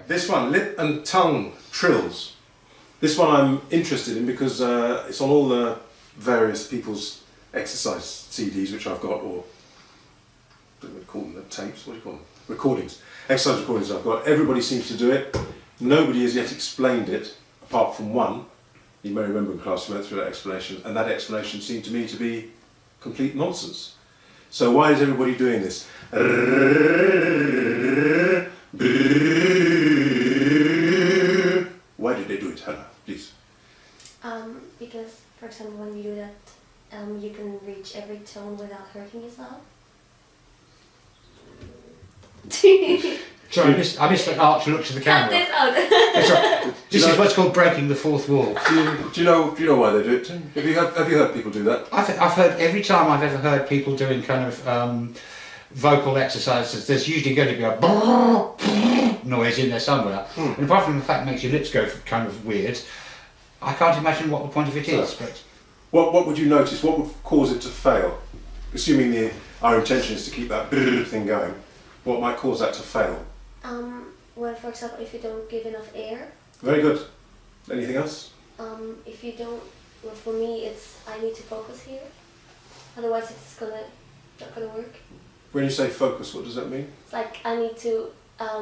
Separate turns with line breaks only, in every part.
This one, lip and tongue trills. This one I'm interested in because it's on all the various people's exercise CDs which I've got, or what do we call them, tapes, what do you call them? Recordings. Exercise recordings I've got. Everybody seems to do it. Nobody has yet explained it, apart from one. You may remember in class we went through that explanation, and that explanation seemed to me to be complete nonsense. So why is everybody doing this? Why did they do it, Hannah? Please.
Because, for example, when you do that, you can reach every tone without hurting yourself.
Sorry, I missed that arch look to the camera.
Cut this out.
That's right. This is what's called breaking the fourth wall.
Do you know why they do it? Have you heard people do that?
I've heard every time I've ever heard people doing kind of vocal exercises, there's usually going to be a noise in there somewhere. And apart from the fact it makes your lips go kind of weird, I can't imagine what the point of it is. But
what would you notice? What would cause it to fail? Assuming our intention is to keep that thing going, what might cause that to fail?
Well, for example, if you don't give enough air.
Very good. Anything else?
If you don't, well, for me, it's I need to focus here. Otherwise, it's not gonna work.
When you say focus, what does that mean?
It's like I need to. I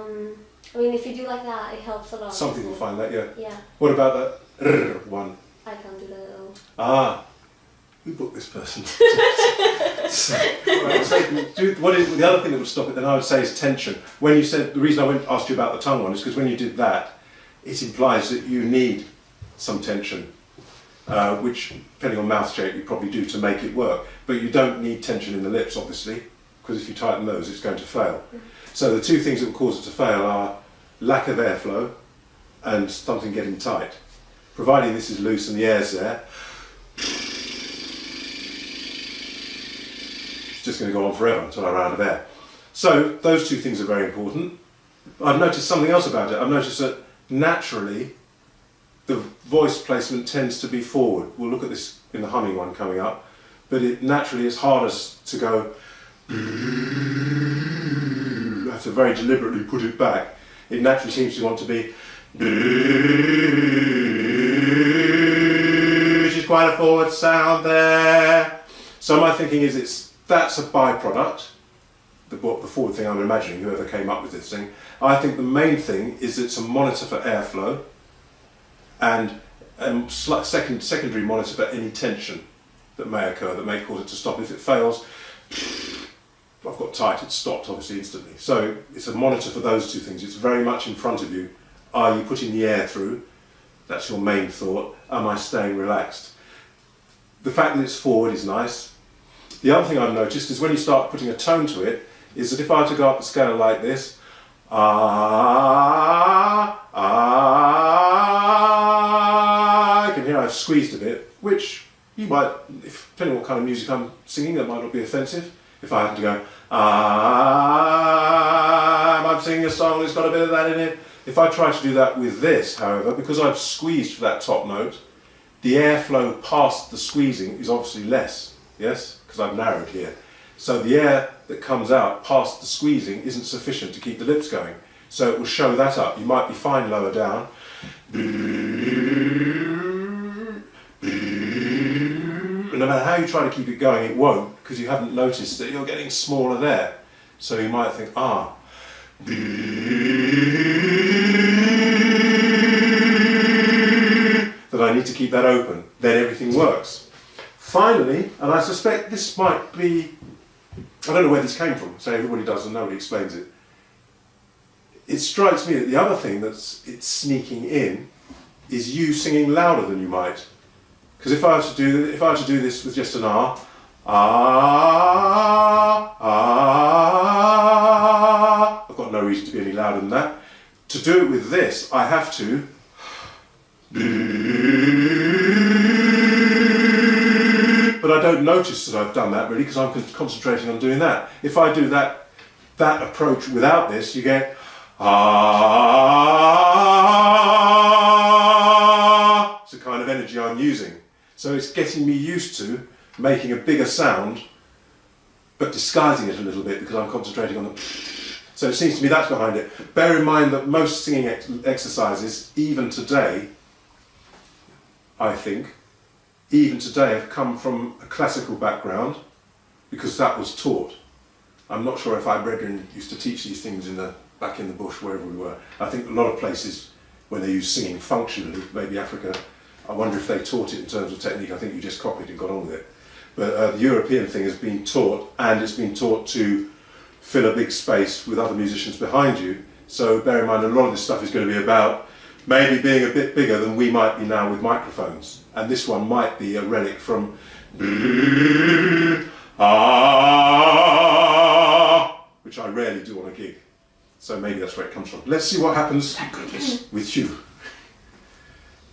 mean, if you do like that, it helps a lot.
Some people find that, yeah.
Yeah.
What about that one?
I can't do that at all.
Ah, who booked this person? The other thing that would stop it, then I would say, is tension. When you said, the reason I asked you about the tongue one is because when you did that, it implies that you need some tension, which, depending on mouth shape, you probably do to make it work. But you don't need tension in the lips, obviously, because if you tighten those, it's going to fail. So the two things that will cause it to fail are lack of airflow and something getting tight. Providing this is loose and the air's there, it's just going to go on forever until I run out of air. So those two things are very important. I've noticed something else about it. I've noticed that naturally the voice placement tends to be forward. We'll look at this in the humming one coming up, but it naturally is hardest to go. I have to very deliberately put it back. It naturally seems to want to be, which is quite a forward sound there. So my thinking is that's a byproduct, the forward thing I'm imagining, whoever came up with this thing. I think the main thing is it's a monitor for airflow and secondary monitor for any tension that may occur, that may cause it to stop. If it fails, I've got tight, it's stopped obviously instantly. So it's a monitor for those two things. It's very much in front of you. Are you putting the air through? That's your main thought. Am I staying relaxed? The fact that it's forward is nice. The other thing I've noticed is when you start putting a tone to it, is that if I were to go up the scale like this, I can hear I've squeezed a bit, which you might, depending on what kind of music I'm singing, that might not be offensive. If I had to go, I'm singing a song that's got a bit of that in it. If I try to do that with this, however, because I've squeezed for that top note, the airflow past the squeezing is obviously less, yes? Because I've narrowed here. So the air that comes out past the squeezing isn't sufficient to keep the lips going. So it will show that up. You might be fine lower down. And no matter how you try to keep it going, it won't, because you haven't noticed that you're getting smaller there. So you might think, that I need to keep that open. Then everything works. Finally, and I suspect this might be, I don't know where this came from, so everybody does and nobody explains it. It strikes me that the other thing it's sneaking in is you singing louder than you might. Because if I were to do this with just an I've got no reason to be any louder than that. To do it with this, I have to but I don't notice that I've done that really because I'm concentrating on doing that. If I do that approach without this, you get it's the kind of energy I'm using. So it's getting me used to making a bigger sound but disguising it a little bit because I'm concentrating on the So it seems to me that's behind it. Bear in mind that most singing exercises, even today, I think, even today have come from a classical background because that was taught. I'm not sure if our brethren used to teach these things back in the bush, wherever we were. I think a lot of places, when they use singing functionally, maybe Africa, I wonder if they taught it in terms of technique. I think you just copied and got on with it. But the European thing has been taught, and it's been taught to fill a big space with other musicians behind you. So bear in mind, a lot of this stuff is going to be about maybe being a bit bigger than we might be now with microphones. And this one might be a relic from which I rarely do on a gig. So maybe that's where it comes from. Let's see what happens with you.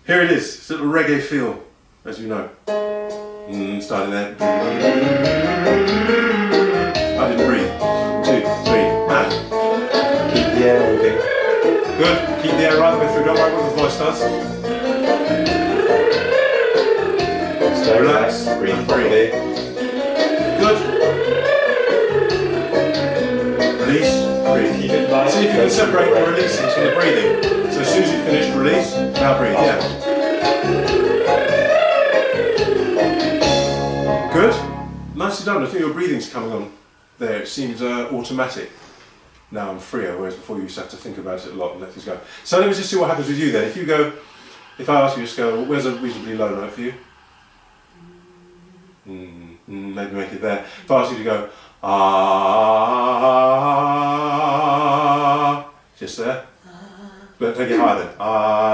Here it is. It's a little reggae feel, as you know. Starting there. I didn't breathe. 2, 3, and keep the air moving. Good. Keep the air right the way through. Don't worry what the voice does. Stay relaxed. Breathe. Good. Release. Breathe. Keep it light. See if you can separate the releasing from the breathing. So as soon as you finish, release. Now breathe. Yeah. Good. Nicely done. I think your breathing's coming on there. It seems automatic. Now I'm freer, whereas before you used to have to think about it a lot and let things go. So let me just see what happens with you then. If I ask you, just go, well, where's a reasonably low note for you? Maybe make it there. If I ask you to go, just there. But take it higher then.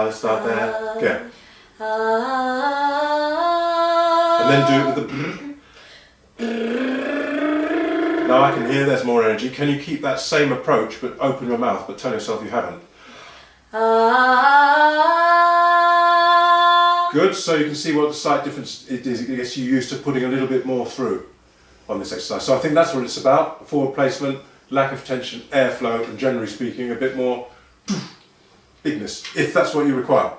Let's start there. Okay. And then do it with the. Now I can hear there's more energy. Can you keep that same approach but open your mouth but tell yourself you haven't? Good, so you can see what the slight difference it is. It gets you used to putting a little bit more through on this exercise. So I think that's what it's about. Forward placement, lack of tension, airflow, and generally speaking a bit more bigness, if that's what you require.